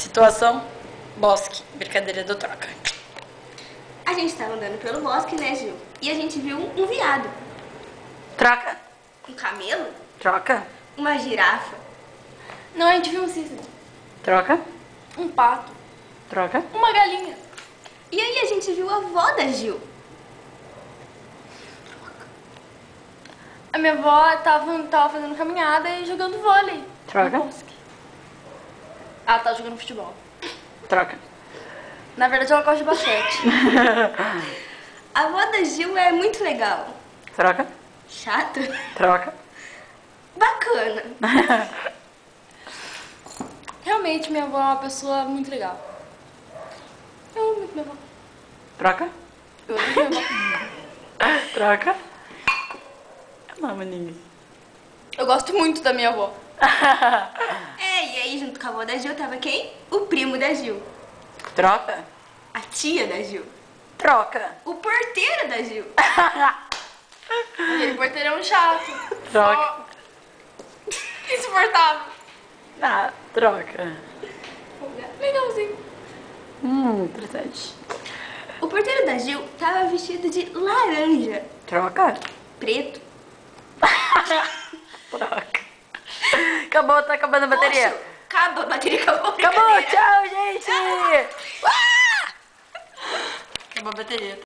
Situação, bosque, brincadeira do troca. A gente tava andando pelo bosque, né, Gil? E a gente viu um viado, Troca, um camelo, troca, uma girafa. Não, a gente viu um cisne, troca, um pato, troca. uma galinha. E aí a gente viu a avó da Gil. A minha avó tava fazendo caminhada e jogando vôlei. Troca. No bosque. Ela tá jogando futebol. Troca. Na verdade, ela gosta de basquete. A avó da Gil é muito legal. Troca, Chata? troca. Bacana. Realmente, minha avó é uma pessoa muito legal. Eu amo muito minha avó. Troca, Eu amo minha avó. troca. Eu não amo ninguém. Eu gosto muito da minha avó. E aí junto com a avó da Gil tava quem? O primo da Gil. Troca, A tia da Gil. troca. O porteiro da Gil. E o porteiro é um chato. Troca. Insuportável. Ah, troca. Legalzinho. Interessante. O porteiro da Gil tava vestido de laranja, Troca, preto. troca. Acabou, tá acabando a bateria. Poxa, acabou a bateria, acabou. Acabou, brincadeira. tchau, gente. Acabou a bateria.